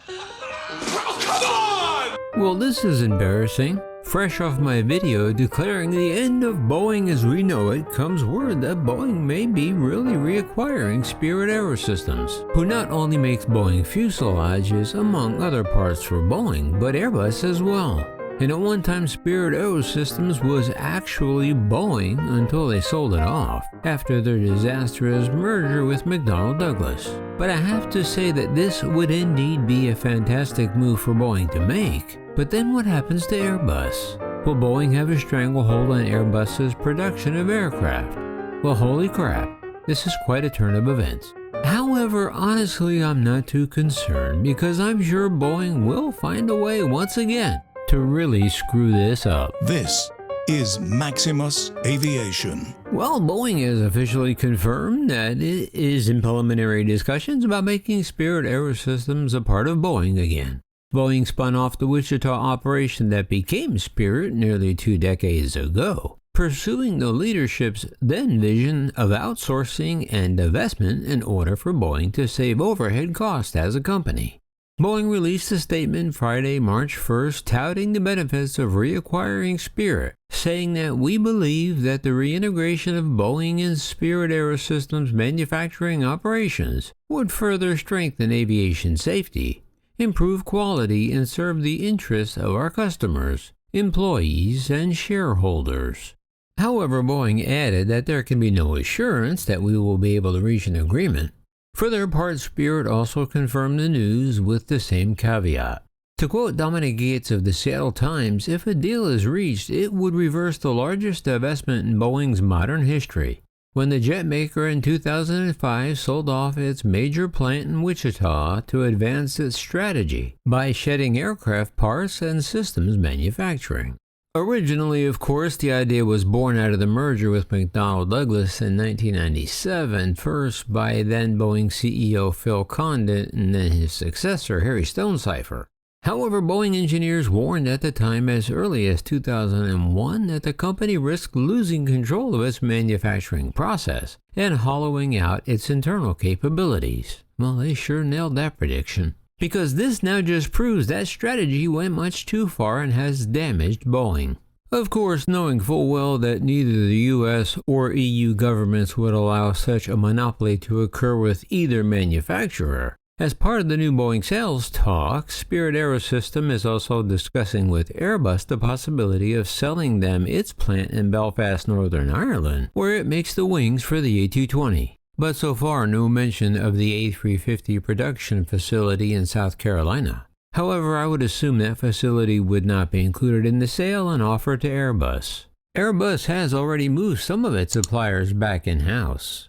Oh, come on! Well, this is embarrassing. Fresh off my video declaring the end of Boeing as we know it, comes word that Boeing may be really reacquiring Spirit AeroSystems, who not only makes Boeing fuselages among other parts for Boeing, but Airbus as well. And at one time Spirit AeroSystems was actually Boeing until they sold it off, after their disastrous merger with McDonnell Douglas. But I have to say that this would indeed be a fantastic move for Boeing to make. But then what happens to Airbus? Will Boeing have a stranglehold on Airbus's production of aircraft? Well, holy crap, this is quite a turn of events. However, honestly, I'm not too concerned because I'm sure Boeing will find a way once again to really screw this up. This is Maximus Aviation. Well, Boeing has officially confirmed that it is in preliminary discussions about making Spirit AeroSystems a part of Boeing again. Boeing spun off the Wichita operation that became Spirit nearly 2 decades ago, pursuing the leadership's then vision of outsourcing and divestment in order for Boeing to save overhead costs as a company. Boeing released a statement Friday, March 1st, touting the benefits of reacquiring Spirit, saying that we believe that the reintegration of Boeing and Spirit AeroSystems manufacturing operations would further strengthen aviation safety, improve quality, and serve the interests of our customers, employees, and shareholders. However, Boeing added that there can be no assurance that we will be able to reach an agreement. For their part, Spirit also confirmed the news with the same caveat. To quote Dominic Gates of the Seattle Times, if a deal is reached, it would reverse the largest divestment in Boeing's modern history, when the jet maker in 2005 sold off its major plant in Wichita to advance its strategy by shedding aircraft parts and systems manufacturing. Originally, of course, the idea was born out of the merger with McDonnell Douglas in 1997, first by then Boeing CEO Phil Condit and then his successor Harry Stonecipher. However, Boeing engineers warned at the time as early as 2001 that the company risked losing control of its manufacturing process and hollowing out its internal capabilities. Well, they sure nailed that prediction. Because this now just proves that strategy went much too far and has damaged Boeing. Of course, knowing full well that neither the US or EU governments would allow such a monopoly to occur with either manufacturer. As part of the new Boeing sales talks, Spirit AeroSystems is also discussing with Airbus the possibility of selling them its plant in Belfast, Northern Ireland, where it makes the wings for the A220. But so far, no mention of the A350 production facility in South Carolina. However, I would assume that facility would not be included in the sale and offer to Airbus. Airbus has already moved some of its suppliers back in-house.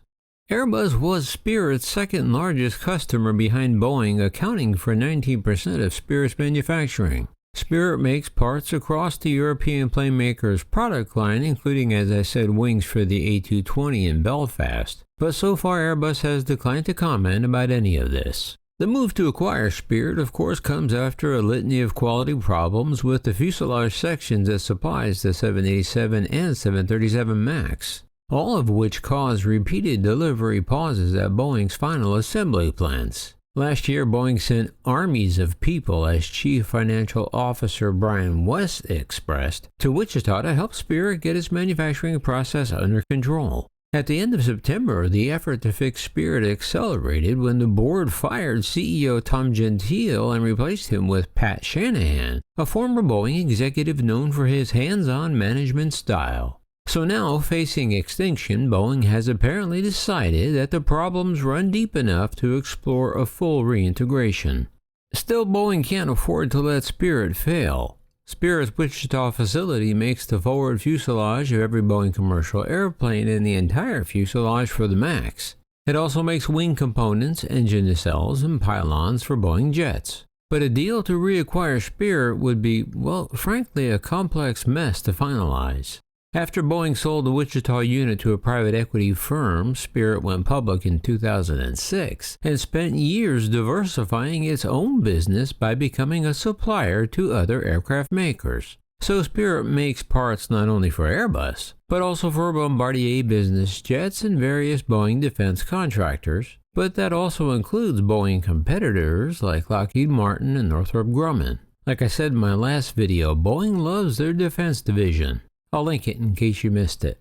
Airbus was Spirit's second largest customer behind Boeing, accounting for 19% of Spirit's manufacturing. Spirit makes parts across the European plane maker's product line, including, as I said, wings for the A220 in Belfast. But so far, Airbus has declined to comment about any of this. The move to acquire Spirit, of course, comes after a litany of quality problems with the fuselage sections that supplies the 787 and 737 MAX, all of which caused repeated delivery pauses at Boeing's final assembly plants. Last year, Boeing sent armies of people, as Chief Financial Officer Brian West expressed, to Wichita to help Spirit get its manufacturing process under control. At the end of September, the effort to fix Spirit accelerated when the board fired CEO Tom Gentile and replaced him with Pat Shanahan, a former Boeing executive known for his hands-on management style. So now, facing extinction, Boeing has apparently decided that the problems run deep enough to explore a full reintegration. Still, Boeing can't afford to let Spirit fail. Spirit's Wichita facility makes the forward fuselage of every Boeing commercial airplane and the entire fuselage for the MAX. It also makes wing components, engine nacelles, and pylons for Boeing jets. But a deal to reacquire Spirit would be, well, frankly, a complex mess to finalize. After Boeing sold the Wichita unit to a private equity firm, Spirit went public in 2006 and spent years diversifying its own business by becoming a supplier to other aircraft makers. So Spirit makes parts not only for Airbus, but also for Bombardier Business Jets and various Boeing defense contractors, but that also includes Boeing competitors like Lockheed Martin and Northrop Grumman. Like I said in my last video, Boeing loves their defense division. I'll link it in case you missed it.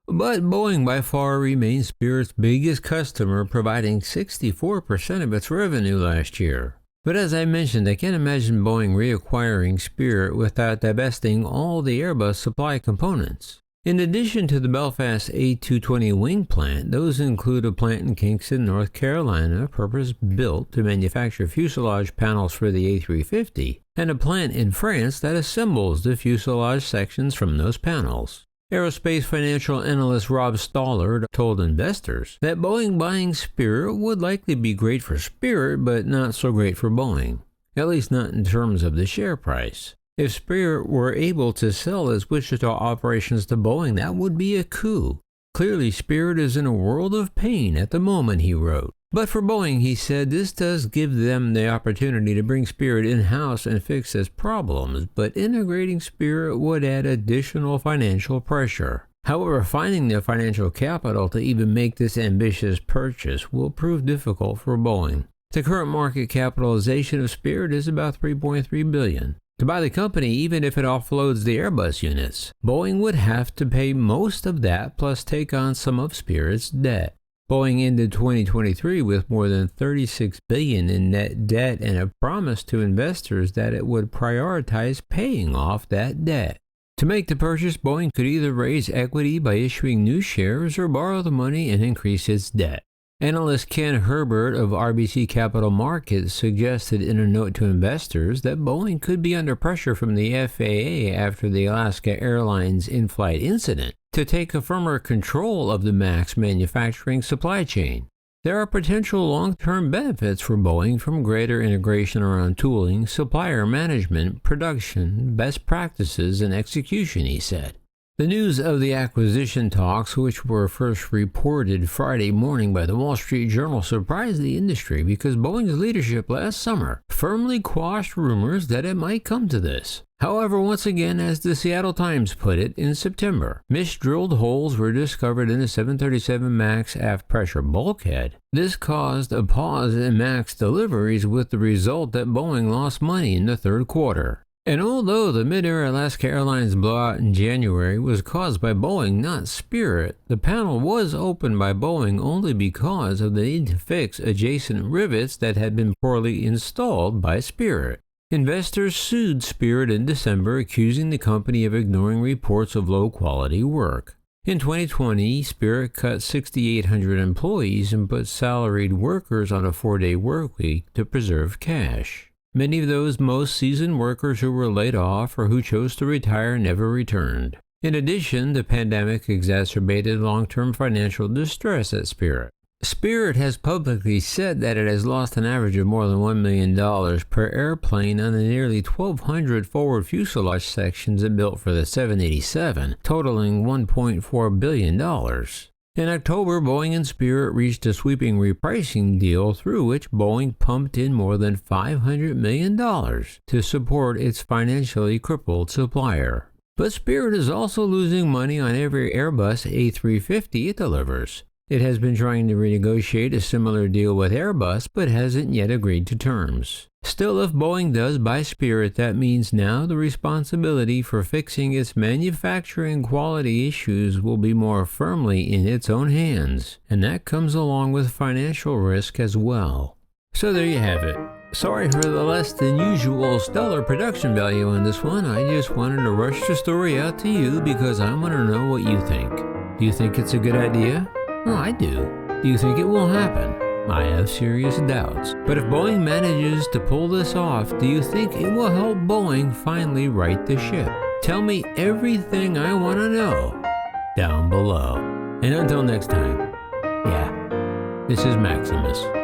But Boeing by far remains Spirit's biggest customer, providing 64% of its revenue last year. But as I mentioned, I can't imagine Boeing reacquiring Spirit without divesting all the Airbus supply components. In addition to the Belfast A220 wing plant, those include a plant in Kingston, North Carolina, purpose-built to manufacture fuselage panels for the A350, and a plant in France that assembles the fuselage sections from those panels. Aerospace financial analyst Rob Stollard told investors that Boeing buying Spirit would likely be great for Spirit, but not so great for Boeing, at least not in terms of the share price. If Spirit were able to sell its Wichita operations to Boeing, that would be a coup. Clearly, Spirit is in a world of pain at the moment, he wrote. But for Boeing, he said, this does give them the opportunity to bring Spirit in-house and fix its problems, but integrating Spirit would add additional financial pressure. However, finding the financial capital to even make this ambitious purchase will prove difficult for Boeing. The current market capitalization of Spirit is about $3.3 billion. To buy the company, even if it offloads the Airbus units, Boeing would have to pay most of that plus take on some of Spirit's debt. Boeing ended 2023 with more than $36 billion in net debt and a promise to investors that it would prioritize paying off that debt. To make the purchase, Boeing could either raise equity by issuing new shares or borrow the money and increase its debt. Analyst Ken Herbert of RBC Capital Markets suggested in a note to investors that Boeing could be under pressure from the FAA after the Alaska Airlines in-flight incident to take a firmer control of the MAX manufacturing supply chain. There are potential long-term benefits for Boeing from greater integration around tooling, supplier management, production, best practices, and execution, he said. The news of the acquisition talks, which were first reported Friday morning by the Wall Street Journal, surprised the industry because Boeing's leadership last summer firmly quashed rumors that it might come to this. However, once again, as the Seattle Times put it in September, misdrilled holes were discovered in the 737 MAX aft pressure bulkhead. This caused a pause in MAX deliveries, with the result that Boeing lost money in the third quarter. And although the mid-air Alaska Airlines blowout in January was caused by Boeing, not Spirit, the panel was opened by Boeing only because of the need to fix adjacent rivets that had been poorly installed by Spirit. Investors sued Spirit in December, accusing the company of ignoring reports of low-quality work. In 2020, Spirit cut 6,800 employees and put salaried workers on a 4-day workweek to preserve cash. Many of those most seasoned workers who were laid off or who chose to retire never returned. In addition, the pandemic exacerbated long-term financial distress at Spirit. Spirit has publicly said that it has lost an average of more than $1 million per airplane on the nearly 1,200 forward fuselage sections it built for the 787, totaling $1.4 billion. In October, Boeing and Spirit reached a sweeping repricing deal through which Boeing pumped in more than $500 million to support its financially crippled supplier. But Spirit is also losing money on every Airbus A350 it delivers. It has been trying to renegotiate a similar deal with Airbus, but hasn't yet agreed to terms. Still, if Boeing does buy Spirit, that means now the responsibility for fixing its manufacturing quality issues will be more firmly in its own hands, and that comes along with financial risk as well. So there you have it. Sorry for the less than usual stellar production value on this one. I just wanted to rush the story out to you because I want to know what you think. Do you think it's a good idea? Well, I do. Do you think it will happen? I have serious doubts. But if Boeing manages to pull this off, do you think it will help Boeing finally right the ship? Tell me everything I want to know down below. And until next time, this is Maximus.